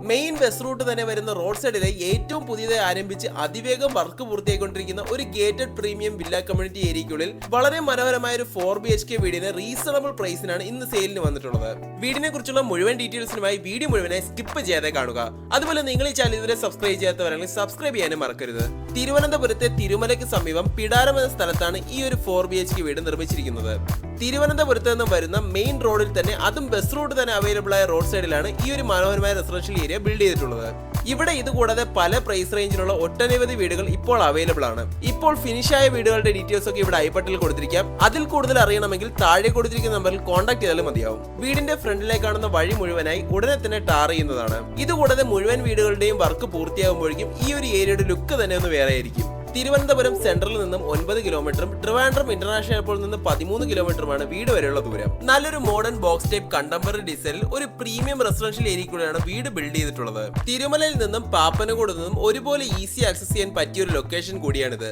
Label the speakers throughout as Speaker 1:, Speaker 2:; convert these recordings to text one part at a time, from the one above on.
Speaker 1: Main bus route തന്നെ വരുന്ന road സൈഡിലെ ഏറ്റവും പുതിയതായി ആരംഭിച്ച് അതിവേഗം വർക്ക് പൂർത്തിയായിക്കൊണ്ടിരിക്കുന്ന ഒരു ഗേറ്റഡ് പ്രീമിയം വില്ല കമ്മ്യൂണിറ്റി ഏരിയയ്ക്കുള്ളിൽ വളരെ മനോഹരമായ ഒരു 4BHK വീടിന് റീസണബിൾ പ്രൈസിനാണ് ഇന്ന് സെയിലിന് വന്നിട്ടുള്ളത്. വീടിനെ കുറിച്ചുള്ള മുഴുവൻ ഡീറ്റെയിൽസിനുമായി വീഡിയോ മുഴുവനായി സ്കിപ്പ് ചെയ്യാതെ കാണുക. അതുപോലെ നിങ്ങൾ ഈ ചാനൽ ഇതുവരെ സബ്സ്ക്രൈബ് ചെയ്യാത്തവരാണെങ്കിൽ സബ്സ്ക്രൈബ് ചെയ്യാനും മറക്കരുത്. തിരുവനന്തപുരത്തെ തിരുമലയ്ക്ക് സമീപം പിടാരം എന്ന സ്ഥലത്താണ് ഈ ഒരു 4BHK വീട് നിർമ്മിച്ചിരിക്കുന്നത്. തിരുവനന്തപുരത്ത് നിന്ന് വരുന്ന മെയിൻ റോഡിൽ തന്നെ, അതും ബസ് റൂട്ട് തന്നെ അവൈലബിൾ ആയ റോഡ് സൈഡിലാണ് ഈ ഒരു മനോഹരമായ റെസിഡൻഷ്യൽ ഏരിയ ബിൽഡ് ചെയ്തിട്ടുള്ളത്. ഇവിടെ ഇതുകൂടാതെ പല പ്രൈസ് റേഞ്ചിലുള്ള ഒട്ടനവധി വീടുകൾ ഇപ്പോൾ അവൈലബിൾ ആണ്. ഇപ്പോൾ ഫിനിഷായ വീടുകളുടെ ഡീറ്റെയിൽസ് ഒക്കെ ഇവിടെ ഐബട്ടണിൽ കൊടുത്തിരിക്കാം. അതിൽ കൂടുതൽ അറിയണമെങ്കിൽ താഴെ കൊടുത്തിരിക്കുന്ന നമ്പറിൽ കോൺടാക്ട് ചെയ്താലും മതിയാവും. വീടിന്റെ ഫ്രണ്ടിലേക്ക് കാണുന്ന വഴി മുഴുവനായി ഉടനെ തന്നെ ടാർ ചെയ്യുന്നതാണ്. ഇതുകൂടാതെ മുഴുവൻ വീടുകളുടെയും വർക്ക് പൂർത്തിയാകുമ്പോഴേക്കും ഈ ഒരു ഏരിയയുടെ ലുക്ക് തന്നെ ഒന്ന് വേറെ ആയിരിക്കും. തിരുവനന്തപുരം സെൻട്രലിൽ നിന്നും 9 കിലോമീറ്ററും ട്രിവാൻഡ്രം ഇന്റർനാഷണൽ എയർപോർട്ടിൽ നിന്ന് 13 കിലോമീറ്ററുമാണ് വീട് വരെയുള്ള ദൂരം. നല്ലൊരു മോഡേൺ ബോക്സ് ടൈപ്പ് കണ്ടംപററി ഡിസൈനിൽ ഒരു പ്രീമിയം റെസിഡൻഷ്യൽ ഏരിയയിലൂടെയാണ് വീട് ബിൽഡ് ചെയ്തിട്ടുള്ളത്. തിരുമലയിൽ നിന്നും പാപ്പനംകോട് നിന്നും ഒരുപോലെ ഈസി ആക്സസ് ചെയ്യാൻ പറ്റിയ ഒരു ലൊക്കേഷൻ കൂടിയാണിത്.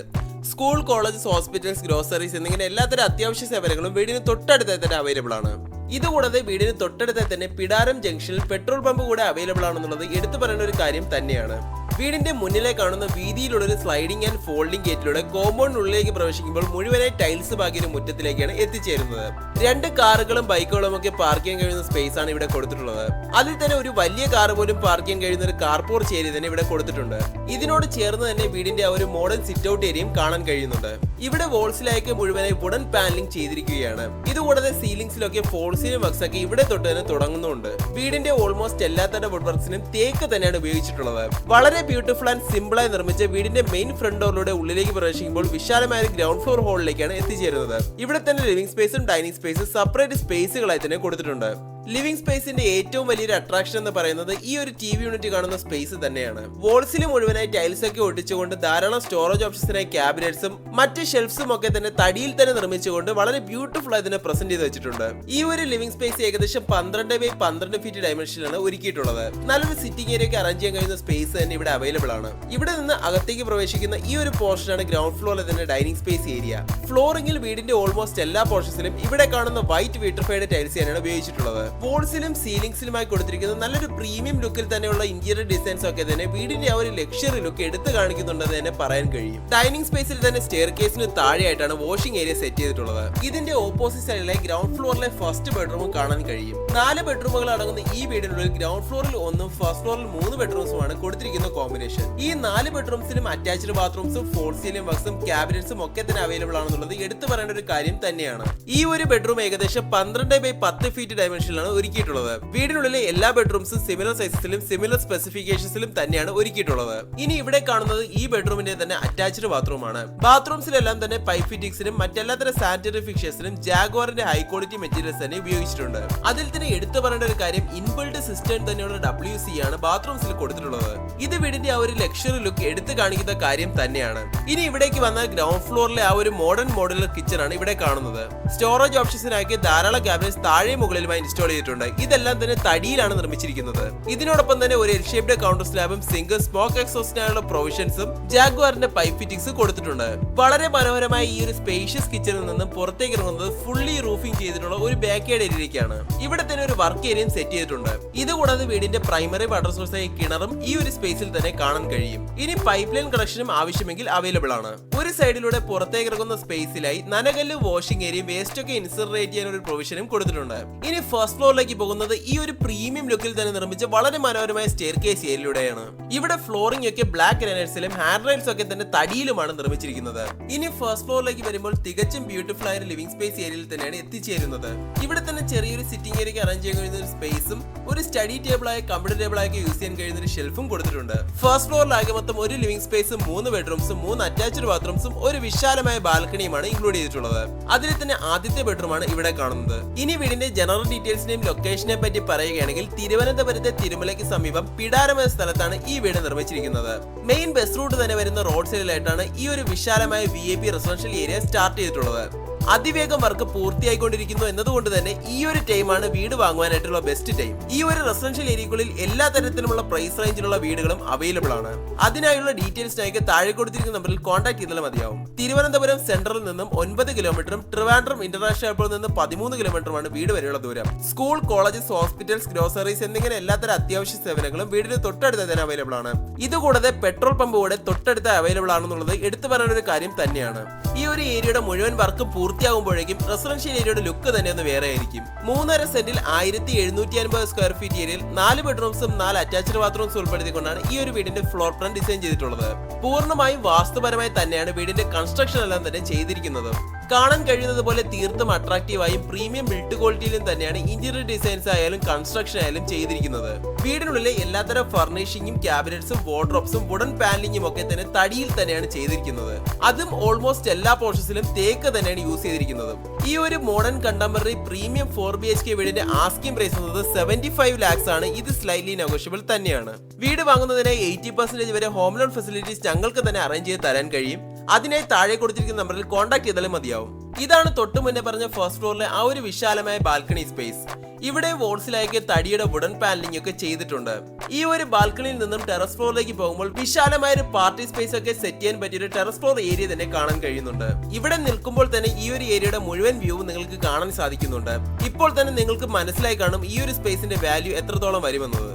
Speaker 1: സ്കൂൾ, കോളേജസ്, ഹോസ്പിറ്റൽസ്, ഗ്രോസറീസ് എന്നിങ്ങനെ എല്ലാത്തരം അത്യാവശ്യ സേവനങ്ങളും വീടിന് തൊട്ടടുത്തായി തന്നെ അവൈലബിൾ ആണ്. ഇതുകൂടാതെ വീടിന് തൊട്ടടുത്തായി തന്നെ പിടാരം ജംഗ്ഷനിൽ പെട്രോൾ പമ്പ് കൂടെ അവൈലബിൾ ആണെന്നുള്ളത് എടുത്തു പറയേണ്ട ഒരു കാര്യം തന്നെയാണ്. വീടിന്റെ മുന്നിലെ കാണുന്ന വീതിയിലുള്ള ഒരു സ്ലൈഡിംഗ് ആൻഡ് ഫോൾഡിംഗ് ഗേറ്റിലൂടെ കോമ്പൗണ്ടിനുള്ളിലേക്ക് പ്രവേശിക്കുമ്പോൾ മുഴുവനായി ടൈൽസ് പാകിയ മുറ്റത്തിലേക്കാണ് എത്തിച്ചേരുന്നത്. 2 കാറുകളും ബൈക്കുകളും ഒക്കെ പാർക്ക് ചെയ്യാൻ കഴിയുന്ന സ്പേസ് ആണ് ഇവിടെ കൊടുത്തിട്ടുള്ളത്. അതിൽ തന്നെ ഒരു വലിയ കാർ പോലും പാർക്ക് ചെയ്യാൻ കഴിയുന്ന ഒരു കാർ പോർച്ച് ഏരിയ തന്നെ ഇവിടെ കൊടുത്തിട്ടുണ്ട്. ഇതിനോട് ചേർന്ന് തന്നെ വീടിന്റെ ഒരു മോഡേൺ സിറ്റ് ഔട്ട് ഏരിയയും കാണാൻ കഴിയുന്നുണ്ട്. ഇവിടെ വോൾസിലേക്ക് മുഴുവനായി വുഡൻ പാനലിംഗ് ചെയ്തിരിക്കുകയാണ്. ഇതുകൂടാതെ സീലിംഗ്സിലൊക്കെ ഫോൾസിലും വർക്ക്സ് ഒക്കെ ഇവിടെ തൊട്ട് തന്നെ തുടങ്ങുന്നുണ്ട്. വീടിന്റെ ഓൾമോസ്റ്റ് എല്ലാത്തരം വുഡ് വർക്ക്സിനും തേക്ക് തന്നെയാണ് ഉപയോഗിച്ചിട്ടുള്ളത്. വളരെ ബ്യൂട്ടിഫുൾ ആൻഡ് സിമ്പിൾ ആയി നിർമ്മിച്ച വീടിന്റെ മെയിൻ ഫ്രണ്ട് ഡോറിലൂടെ ഉള്ളിലേക്ക് പ്രവേശിക്കുമ്പോൾ വിശാലമായ ഗ്രൗണ്ട് ഫ്ലോർ ഹാളിലേക്കാണ് എത്തിച്ചേരുന്നത്. ഇവിടെ തന്നെ ലിവിംഗ് സ്പേസും ഡൈനിങ് സ്പേസും സെപ്പറേറ്റ് സ്പേസുകളായി തന്നെ കൊടുത്തിട്ടുണ്ട്. ലിവിംഗ് സ്പേസിന്റെ ഏറ്റവും വലിയൊരു അട്രാക്ഷൻ എന്ന് പറയുന്നത് ഈ ഒരു TV യൂണിറ്റ് കാണുന്ന സ്പേസ് തന്നെയാണ്. വോൾസിൽ മുഴുവനായി ടൈൽസ് ഒക്കെ ഒട്ടിച്ചുകൊണ്ട് ധാരാളം സ്റ്റോറേജ് ഓപ്ഷൻസിനായി ക്യാബിനറ്റ്സും മറ്റ് ഷെൽഫ്സും ഒക്കെ തന്നെ തടിയിൽ തന്നെ നിർമ്മിച്ചുകൊണ്ട് വളരെ ബ്യൂട്ടിഫുൾ ആയി തന്നെ പ്രസന്റ് ചെയ്ത് വെച്ചിട്ടുണ്ട്. ഈ ഒരു ലിവിംഗ് സ്പേസ് ഏകദേശം 12x12 ഫീറ്റ് ഡയമെൻഷനിലാണ് ഒരുക്കിയിട്ടുള്ളത്. നല്ലൊരു സിറ്റിംഗ് ഏരിയ ഒക്കെ അറേഞ്ച് ചെയ്യാൻ കഴിയുന്ന സ്പേസ് തന്നെ ഇവിടെ അവൈലബിൾ ആണ്. ഇവിടെ നിന്ന് അകത്തേക്ക് പ്രവേശിക്കുന്ന ഈ ഒരു പോർഷനാണ് ഗ്രൗണ്ട് ഫ്ലോറിലെ തന്നെ ഡൈനിങ് സ്പേസ് ഏരിയ. ഫ്ലോറിംഗിൽ വീടിന്റെ ഓൾമോസ്റ്റ് എല്ലാ പോർഷൻസിലും ഇവിടെ കാണുന്ന വൈറ്റ് വിട്രിഫൈഡ് ടൈൽസ് തന്നെയാണ് ഉപയോഗിച്ചിട്ടുള്ളത്. വോൾസിലും സീലിംഗ്സിലുമായി കൊടുത്തിരിക്കുന്ന നല്ലൊരു പ്രീമിയം ലുക്കിൽ തന്നെയുള്ള ഇന്റീരിയർ ഡിസൈൻസ് ഒക്കെ തന്നെ വീടിന്റെ ഒരു ലക്ഷറി ലുക്ക് എടുത്തു കാണിക്കുന്നുണ്ടെന്ന് തന്നെ പറയാൻ കഴിയും. ഡൈനിങ് സ്പേസിൽ തന്നെ സ്റ്റെയർ കേസിന് താഴെയായിട്ടാണ് വാഷിംഗ് ഏരിയ സെറ്റ് ചെയ്തിട്ടുള്ളത്. ഇതിന്റെ ഓപ്പോസിറ്റ് സൈഡിലെ ഗ്രൗണ്ട് ഫ്ലോറിലെ ഫസ്റ്റ് ബെഡ്റൂമും കാണാൻ കഴിയും. 4 ബെഡ്റൂമുകൾ അടങ്ങുന്ന ഈ വീടിനുള്ളിൽ ഗ്രൗണ്ട് ഫ്ലോറിൽ 1ഉം ഫസ്റ്റ് ഫ്ലോറിൽ 3 ബെഡ്റൂംസുമാണ് കൊടുത്തിരിക്കുന്ന കോമ്പിനേഷൻ. ഈ 4 ബെഡ്റൂംസിലും അറ്റാച്ച്ഡ് ബാത്റൂംസും ഫോൾ സീലിംഗ് വർക്ക്സും ക്യാബിനറ്റ്സും ഒക്കെ തന്നെ അവൈലബിൾ ആണെന്നുള്ളത് എടുത്തു പറയേണ്ട ഒരു കാര്യം തന്നെയാണ്. ഈ ഒരു ബെഡ്റൂം ഏകദേശം 12x10 ഫീറ്റ് ഡയമെൻഷനിലാണ് ഒരുക്കിയിട്ടുള്ളത്. വീടിനുള്ളിലെ എല്ലാ ബെഡ്റൂംസും സിമിലർ സൈസസിലും സിമിലർ സ്പെസിഫിക്കേഷൻസിലും തന്നെയാണ് ഒരുക്കിയിട്ടുള്ളത്. ഇനി ഇവിടെ കാണുന്നത് ഈ ബെഡ്റൂമിന്റെ തന്നെ അറ്റാച്ച്ഡ് ബാത്റൂമാണ്. ബാത്റൂംസിലെല്ലാം തന്നെ പൈപ്പ് ഫിറ്റിംഗ്സിനും മറ്റെല്ലാത്തരം സാനിറ്ററി ഫിക്സേഴ്സിനും ജാഗ്വാറിന്റെ ഹൈ ക്വാളിറ്റി മെറ്റീരിയൽസ് തന്നെ ഉപയോഗിച്ചിട്ടുണ്ട്. അതിൽ തന്നെ എടുത്തു പറയേണ്ട ഒരു കാര്യം ഇൻബിൽഡ് സിസ്റ്റം തന്നെയുള്ള WC ആണ് ബാത്റൂംസിൽ കൊടുത്തിട്ടുള്ളത്. ഇത് വീടിന്റെ ഒരു ലക്ഷറി ലുക്ക് എടുത്തു കാണിക്കുന്ന കാര്യം തന്നെയാണ്. ഇനി ഇവിടേക്ക് വന്ന ഗ്രൗണ്ട് ഫ്ലോറിലെ ഒരു മോഡേൺ മോഡുലർ കിച്ചൺ ആണ് ഇവിടെ കാണുന്നത്. സ്റ്റോറേജ് ഓപ്ഷൻസിനായി ധാരാളം ക്യാബിനറ്റ്സ് താഴെ മുകളിലുമായി ഇൻസ്റ്റാൾ ചെയ്തിട്ടുണ്ട്. ഇതെല്ലാം തന്നെ തടിയിലാണ് നിർമ്മിച്ചിരിക്കുന്നത്. ഇതിനോടൊപ്പം തന്നെ ഒരു എൽ ഷേപ്ഡ് കൗണ്ടർ സ്ലാബും സിംഗിൾ സ്മോക്ക് എക്സോസ്റ്റിനുള്ള പ്രൊവിഷൻസും ജാഗ്വാറിന്റെ പൈപ്പ് ഫിറ്റിംഗ്സ് കൊടുത്തിട്ടുണ്ട്. വളരെ മനോഹരമായ ഈ ഒരു സ്പേഷ്യസ് കിച്ചണിൽ നിന്നും പുറത്തേക്ക് ഇറങ്ങുന്നത് ഫുള്ളി റൂഫിംഗ് ചെയ്തിട്ടുള്ള ഒരു ബാക്ക് യാർഡ് ഏരിയയിലേക്കാണ്. ഇവിടെ തന്നെ ഒരു വർക്ക് ഏരിയയും സെറ്റ് ചെയ്തിട്ടുണ്ട്. ഇതുകൂടാതെ വീടിന്റെ പ്രൈമറി വാട്ടർ സോഴ്സായ കിണറും ഈ ഒരു സ്പേസിൽ തന്നെ കാണാൻ കഴിയും. ഇനി പൈപ്പ് ലൈൻ കണക്ഷനും ആവശ്യമെങ്കിൽ അവൈലബിൾ ആണ്. ഒരു സൈഡിലൂടെ പുറത്തേക്ക് ഇറങ്ങുന്ന സ്പേസിലായി നനകല്ല് വാഷിംഗ് ഏരിയയും വേസ്റ്റ് ഒക്കെ ഇൻസിനറേറ്റ് ചെയ്യാൻ ഒരു പ്രൊവിഷനും കൊടുത്തിട്ടുണ്ട്. ഇനി ഫസ്റ്റ് ഫ്ലോറിലേക്ക് പോകുന്നത് ഈ ഒരു പ്രീമിയം ലുക്കിൽ തന്നെ നിർമ്മിച്ച വളരെ മനോഹരമായ സ്റ്റെയർ കേസ് ഏരിയയിലൂടെയാണ്. ഇവിടെ ഫ്ലോറിംഗ് ഒക്കെ ബ്ലാക്ക് ഗ്രാനൈറ്റ്സിലും ഹാൻഡ് റൈൽസ് ഒക്കെ തന്നെ തടിയിലുമാണ് നിർമ്മിച്ചിരിക്കുന്നത്. ഇനി ഫസ്റ്റ് ഫ്ലോറിലേക്ക് വരുമ്പോൾ തികച്ചും ബ്യൂട്ടിഫുൾ ആയ ലിവിംഗ് സ്പേസ് ഏരിയയിൽ തന്നെയാണ് എത്തിച്ചേരുന്നത്. ഇവിടെ തന്നെ ചെറിയൊരു സിറ്റിംഗ് ഏരിയ അറേഞ്ച് ചെയ്യാൻ കഴിയുന്ന ഒരു സ്പേസും ഒരു സ്റ്റഡി ടേബിൾ ആയ കമ്പ്യൂട്ടർ ടേബിൾ ആയി യൂസ് ചെയ്യാൻ കഴിയുന്ന ഒരു ഷെൽഫും കൊടുത്തിട്ടുണ്ട്. ഫസ്റ്റ് ഫ്ലോറിലാകെ മൊത്തം ഒരു ലിവിംഗ് സ്പേസും 3 ബെഡ്റൂംസും 3 അറ്റാച്ച്ഡ് ബാത്റൂംസും ഒരു വിശാലമായ ബാൽക്കണിയുമാണ് ഇൻക്ലൂഡ് ചെയ്തിട്ടുള്ളത്. അതിൽ തന്നെ ആദ്യത്തെ ബെഡ്റൂമാണ് ഇവിടെ കാണുന്നത്. ഇനി വീടിന്റെ ജനറൽ ഡീറ്റെയിൽസിനെയും ലൊക്കേഷനെ പറ്റി പറയുകയാണെങ്കിൽ തിരുവനന്തപുരത്തെ തിരുമലയ്ക്ക് സമീപം പിടാരം എന്ന സ്ഥലത്താണ് ഈ വീട് നിർമ്മിച്ചിരിക്കുന്നത്. മെയിൻ ബസ് റൂട്ട് തന്നെ വരുന്ന റോഡ് സൈഡിലായിട്ടാണ് ഈ ഒരു വിശാലമായ VIP റെസിഡൻഷ്യൽ ഏരിയ സ്റ്റാർട്ട് ചെയ്തിട്ടുള്ളത്. അതിവേഗം വർക്ക് പൂർത്തിയായിക്കൊണ്ടിരിക്കുന്നു എന്നതുകൊണ്ട് തന്നെ ഈ ഒരു ടൈമാണ് വീട് വാങ്ങുവാനായിട്ടുള്ള ബെസ്റ്റ് ടൈം. ഈ ഒരു റെസിഡൻഷ്യൽ ഏരിയകളിൽ എല്ലാ തരത്തിലുമുള്ള പ്രൈസ് റേഞ്ചിലുള്ള വീടുകളും അവൈലബിൾ ആണ്. അതിനായുള്ള ഡീറ്റെയിൽസിനായി താഴെ കൊടുത്തിരിക്കുന്ന നമ്പറിൽ കോൺടാക്ട് ചെയ്താൽ മതിയാവും. തിരുവനന്തപുരം സെൻട്രലിൽ നിന്നും 9 കിലോമീറ്ററും ട്രിവാൻഡ്രം ഇന്റർനാഷണൽ എയർപോർട്ടിൽ നിന്ന് 13 കിലോമീറ്ററുമാണ് വീട് വരെയുള്ള ദൂരം. സ്കൂൾ, കോളേജസ്, ഹോസ്പിറ്റൽസ്, ഗ്രോസറീസ് എന്നിങ്ങനെ എല്ലാത്തരം അത്യാവശ്യ സേവനങ്ങളും വീടിന് തൊട്ടടുത്ത് തന്നെ അവൈലബിൾ ആണ്. ഇതുകൂടാതെ പെട്രോൾ പമ്പ് കൂടെ തൊട്ടടുത്ത് അവൈലബിൾ ആണെന്നുള്ളത് എടുത്തു പറയുന്ന ഒരു കാര്യം തന്നെയാണ്. ഈ ഒരു ഏരിയയുടെ മുഴുവൻ വർക്കും പൂർത്തിയാകുമ്പോഴേക്കും റെസിഡൻഷ്യൽ ഏരിയയുടെ ലുക്ക് തന്നെ ഒന്ന് വേറെ ആയിരിക്കും. 3.5 സെന്റിൽ 1750 സ്ക്വയർ ഫീറ്റ് ഏരിയയിൽ 4 ബെഡ്റൂംസും 4 അറ്റാച്ച്ഡ് ബാത്റൂംസും ഉൾപ്പെടുത്തിക്കൊണ്ടാണ് ഈ ഒരു വീടിന്റെ ഫ്ലോർ പ്ലാൻ ഡിസൈൻ ചെയ്തിട്ടുള്ളത്. പൂർണ്ണമായും വാസ്തുപരമായി തന്നെയാണ് വീടിന്റെ കൺസ്ട്രക്ഷൻ എല്ലാം തന്നെ ചെയ്തിരിക്കുന്നത്. കാണാൻ കഴിയുന്നത് പോലെ തീർത്തും അട്രാക്റ്റീവായും പ്രീമിയം ബിൽഡ് ക്വാളിറ്റിയിലും തന്നെയാണ് ഇന്റീരിയർ ഡിസൈൻസ് ആയാലും കൺസ്ട്രക്ഷൻ ആയാലും ചെയ്തിരിക്കുന്നത്. വീടിനുള്ളിലെ എല്ലാത്തരം ഫർണിഷിംഗും ക്യാബിനറ്റ്സും വാർഡ്രോബ്സും വുഡൻ പാനലിംഗും ഒക്കെ തന്നെ തടിയിൽ തന്നെയാണ് ചെയ്തിരിക്കുന്നത്. അതും ഓൾമോസ്റ്റ് എല്ലാ പോർഷൻസിലും തേക്ക് തന്നെയാണ് യൂസ് ചെയ്തിരിക്കുന്നത്. ഈ ഒരു മോഡേൺ കണ്ടംപററി പ്രീമിയം 4BHK വീടിന്റെ ആസ്കിംഗ് പ്രൈസ് എന്നത് 75 lakhs ആണ്. ഇത് സ്ലൈറ്റ്ലി നെഗോഷ്യബിൾ തന്നെയാണ്. വീട് വാങ്ങുന്നതിനായി 80% വരെ ഹോം ലോൺ ഫെസിലിറ്റീസ് ഞങ്ങൾക്ക് തന്നെ അറേഞ്ച് ചെയ്ത് തരാൻ കഴിയും. അതിനായി താഴെ കൊടുത്തിരിക്കുന്ന നമ്പറിൽ കോൺടാക്ട് ചെയ്താലും മതിയാവും. ഇതാണ് തൊട്ടു മുന്നേ പറഞ്ഞ ഫസ്റ്റ് ഫ്ലോറിലെ ആ ഒരു വിശാലമായ ബാൽക്കണി സ്പേസ്. ഇവിടെ വോൾസിലേക്ക് തടിയുടെ വുഡൻ പാനലിംഗ് ഒക്കെ ചെയ്തിട്ടുണ്ട്. ഈ ഒരു ബാൽക്കണിയിൽ നിന്നും ടെറസ് ഫ്ലോറിലേക്ക് പോകുമ്പോൾ വിശാലമായ ഒരു പാർട്ടി സ്പേസ് ഒക്കെ സെറ്റ് ചെയ്യാൻ പറ്റിയ ഒരു ടെറസ് ഫ്ലോർ ഏരിയ തന്നെ കാണാൻ കഴിയുന്നുണ്ട്. ഇവിടെ നിൽക്കുമ്പോൾ തന്നെ ഈ ഒരു ഏരിയയുടെ മുഴുവൻ വ്യൂ നിങ്ങൾക്ക് കാണാൻ സാധിക്കുന്നുണ്ട്. ഇപ്പോൾ തന്നെ നിങ്ങൾക്ക് മനസ്സിലായി കാണും ഈ ഒരു സ്പേസിന്റെ വാല്യൂ എത്രത്തോളം വരുമെന്നത്.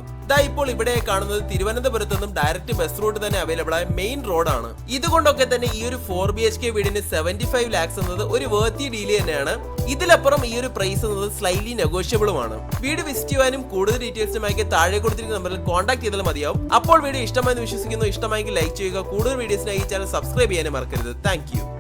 Speaker 1: ഇപ്പോൾ ഇവിടെ കാണുന്നത് തിരുവനന്തപുരത്ത് നിന്നും ഡയറക്റ്റ് ബസ് റൂട്ട് തന്നെ അവൈലബിൾ ആയ മെയിൻ റോഡാണ്. ഇതുകൊണ്ടൊക്കെ തന്നെ ഈ ഒരു 4BHK വീടിന് 75 lakhs എന്നത് ഒരു വേർത്തി ഡീൽ തന്നെയാണ്. ഇതിലപ്പുറം ഈ ഒരു പ്രൈസ് എന്നത് സ്ലൈറ്റ്ലി നെഗോഷ്യബിളുമാണ്. വീട് വിസിറ്റ് ചെയ്യാനും കൂടുതൽ ഡീറ്റെയിൽസുമായി താഴെ കൊടുത്തിരിക്കുന്ന നമ്പറിൽ കോൺടാക്ട് ചെയ്താൽ മതിയാവും. അപ്പോൾ വീഡിയോ ഇഷ്ടമായെന്ന് വിശ്വസിക്കുന്നു. ഇഷ്ടമായെങ്കിൽ ലൈക്ക് ചെയ്യുക. കൂടുതൽ വീഡിയോസിനായി ഈ ചാനൽ സബ്സ്ക്രൈബ് ചെയ്യാനും മറക്കരുത്. താങ്ക്